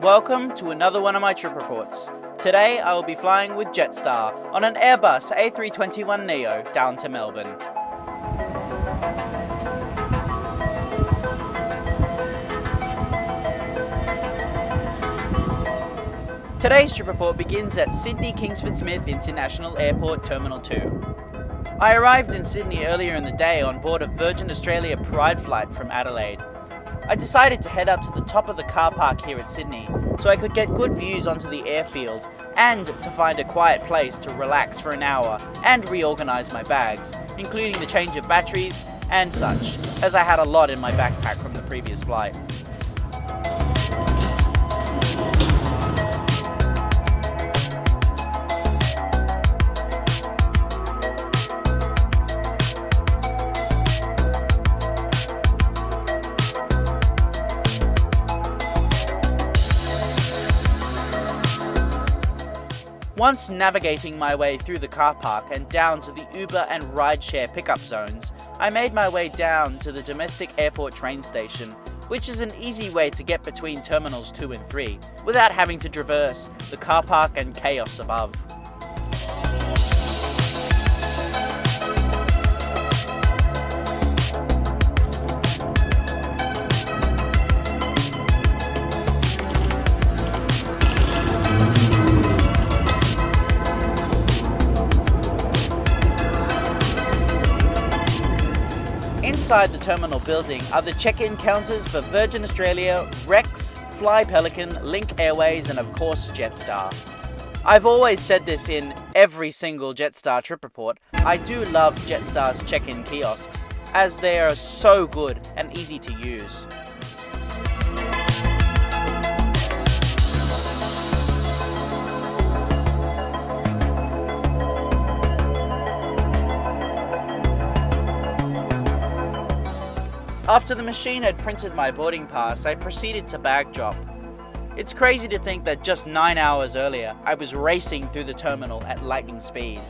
Welcome to another one of my trip reports. Today I will be flying with Jetstar on an Airbus A321NEO down to Melbourne. Today's trip report begins at Sydney Kingsford Smith International Airport Terminal 2. I arrived in Sydney earlier in the day on board a Virgin Australia Pride flight from Adelaide. I decided to head up to the top of the car park here at Sydney so I could get good views onto the airfield and to find a quiet place to relax for an hour and reorganise my bags, including the change of batteries and such, as I had a lot in my backpack from the previous flight. Once navigating my way through the car park and down to the Uber and rideshare pickup zones, I made my way down to the domestic airport train station, which is an easy way to get between terminals 2 and 3, without having to traverse the car park and chaos above. Inside the terminal building are the check-in counters for Virgin Australia, Rex, Fly Pelican, Link Airways and of course Jetstar. I've always said this in every single Jetstar trip report, I do love Jetstar's check-in kiosks, as they are so good and easy to use. After the machine had printed my boarding pass, I proceeded to bag drop. It's crazy to think that just 9 hours earlier, I was racing through the terminal at lightning speed.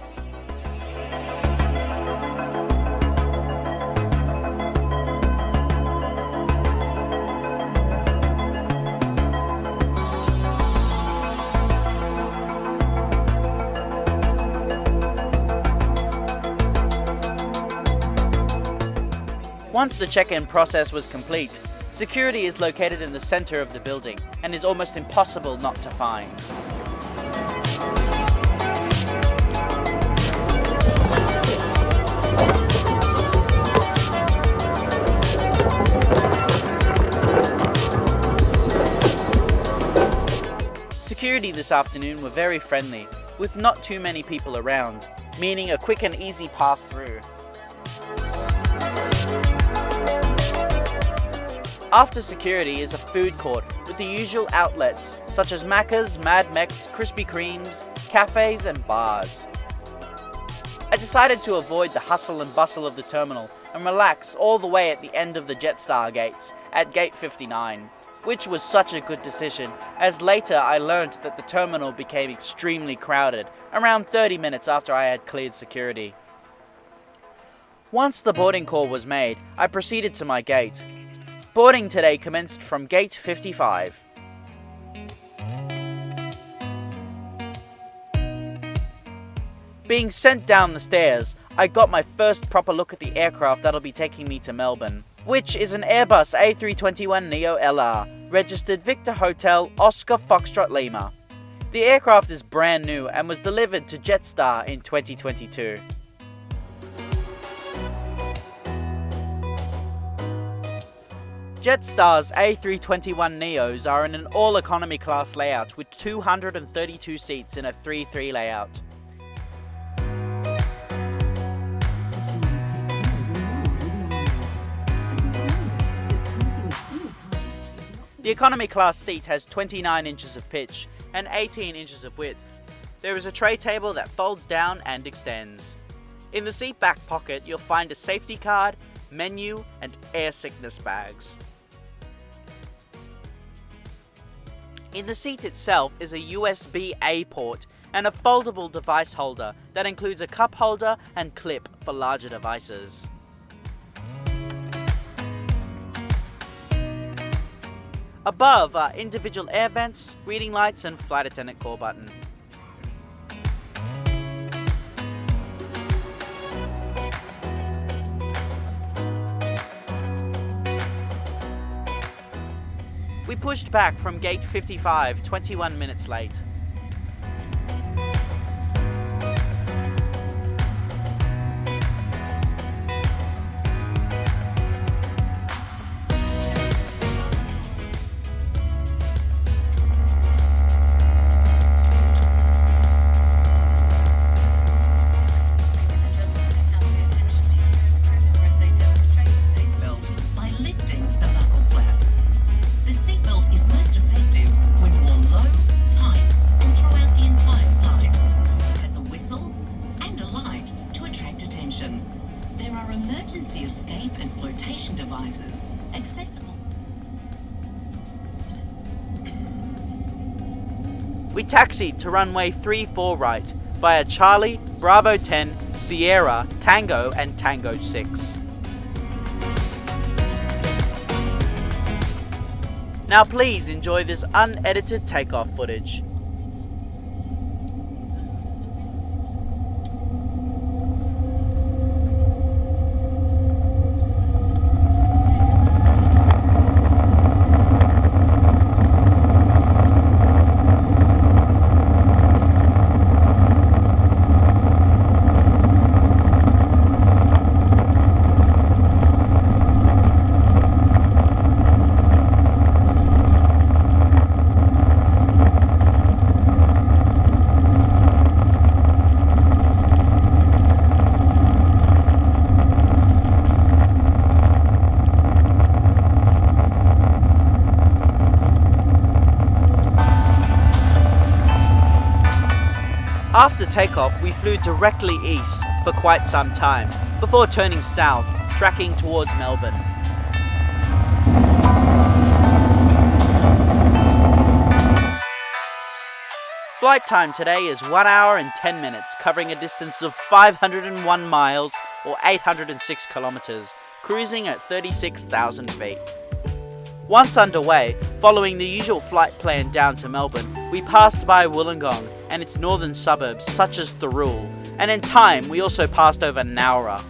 Once the check-in process was complete, security is located in the center of the building and is almost impossible not to find. Security this afternoon were very friendly, with not too many people around, meaning a quick and easy pass through. After security is a food court with the usual outlets such as Macca's, Mad Mex, Krispy Kremes, cafes and bars. I decided to avoid the hustle and bustle of the terminal and relax all the way at the end of the Jetstar gates at gate 59, which was such a good decision as later I learned that the terminal became extremely crowded around 30 minutes after I had cleared security. Once the boarding call was made, I proceeded to my gate. Boarding today commenced from gate 55. Being sent down the stairs, I got my first proper look at the aircraft that'll be taking me to Melbourne, which is an Airbus A321NEO LR, registered Victor Hotel Oscar Foxtrot Lima. The aircraft is brand new and was delivered to Jetstar in 2022. Jetstar's A321NEOs are in an all-economy class layout with 232 seats in a 3-3 layout. The economy class seat has 29 inches of pitch and 18 inches of width. There is a tray table that folds down and extends. In the seat back pocket, you'll find a safety card, menu, and air sickness bags. In the seat itself is a USB-A port and a foldable device holder that includes a cup holder and clip for larger devices. Above are individual air vents, reading lights and flight attendant call button. We pushed back from gate 55, 21 minutes late. There are emergency escape and flotation devices accessible. We taxied to runway 34 right via Charlie, Bravo 10, Sierra, Tango and Tango 6. Now please enjoy this unedited takeoff footage. After takeoff, we flew directly east for quite some time, before turning south, tracking towards Melbourne. Flight time today is 1 hour and 10 minutes, covering a distance of 501 miles or 806 kilometers, cruising at 36,000 feet. Once underway, following the usual flight plan down to Melbourne, we passed by Wollongong and its northern suburbs such as Thirroul, and in time we also passed over Nowra.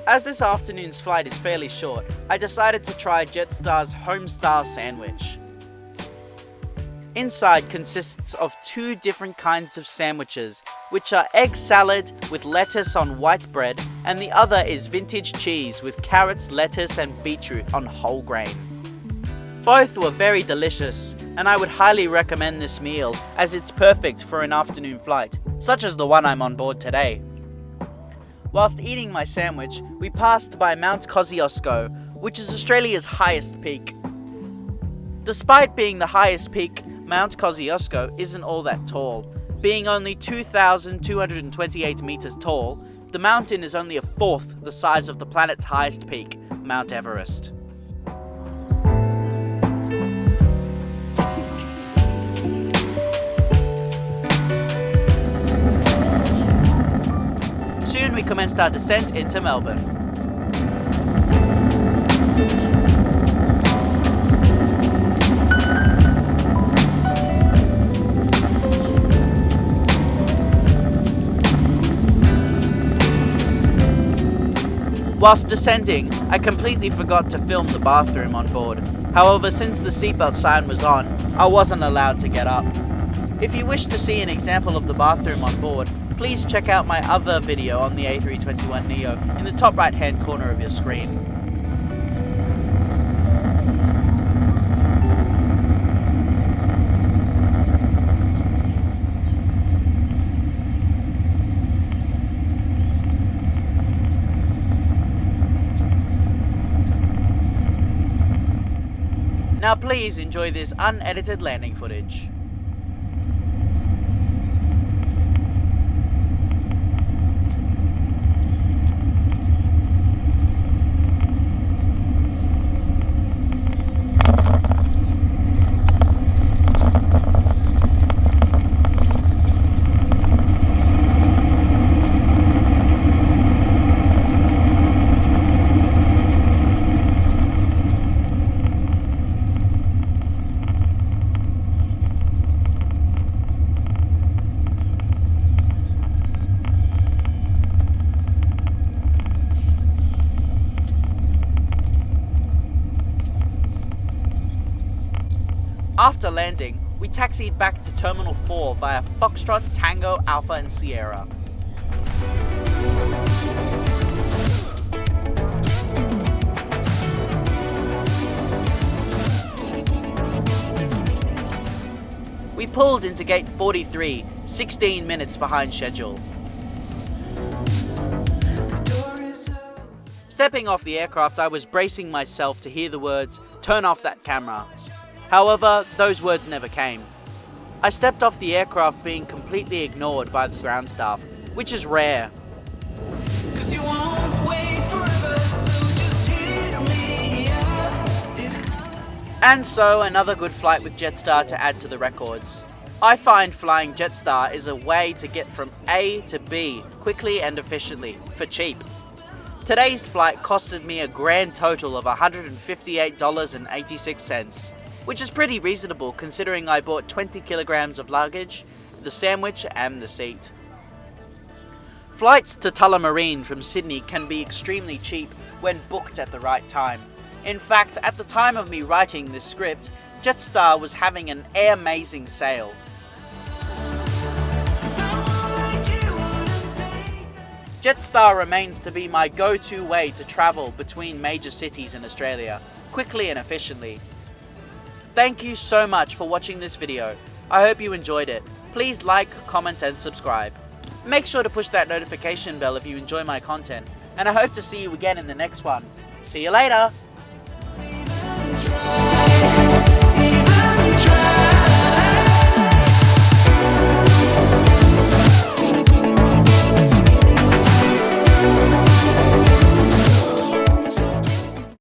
As this afternoon's flight is fairly short, I decided to try Jetstar's Homestyle sandwich. Inside consists of two different kinds of sandwiches, which are egg salad with lettuce on white bread, and the other is vintage cheese with carrots, lettuce and beetroot on whole grain. Both were very delicious, and I would highly recommend this meal as it's perfect for an afternoon flight, such as the one I'm on board today. Whilst eating my sandwich, we passed by Mount Kosciuszko, which is Australia's highest peak. Despite being the highest peak, Mount Kosciuszko isn't all that tall. Being only 2,228 meters tall, the mountain is only a fourth the size of the planet's highest peak, Mount Everest. Soon we commenced our descent into Melbourne. Whilst descending, I completely forgot to film the bathroom on board. However, since the seatbelt sign was on, I wasn't allowed to get up. If you wish to see an example of the bathroom on board, please check out my other video on the A321NEO in the top right hand corner of your screen. Now please enjoy this unedited landing footage. After landing, we taxied back to Terminal 4 via Foxtrot, Tango, Alpha and Sierra. We pulled into gate 43, 16 minutes behind schedule. Stepping off the aircraft, I was bracing myself to hear the words, "Turn off that camera." However, those words never came. I stepped off the aircraft being completely ignored by the ground staff, which is rare. And so, another good flight with Jetstar to add to the records. I find flying Jetstar is a way to get from A to B quickly and efficiently, for cheap. Today's flight costed me a grand total of $158.86, which is pretty reasonable considering I bought 20 kilograms of luggage, the sandwich and the seat. Flights to Tullamarine from Sydney can be extremely cheap when booked at the right time. In fact, at the time of me writing this script, Jetstar was having an amazing sale. Jetstar remains to be my go-to way to travel between major cities in Australia, quickly and efficiently. Thank you so much for watching this video. I hope you enjoyed it. Please like, comment and subscribe. Make sure to push that notification bell if you enjoy my content, and I hope to see you again in the next one. See you later!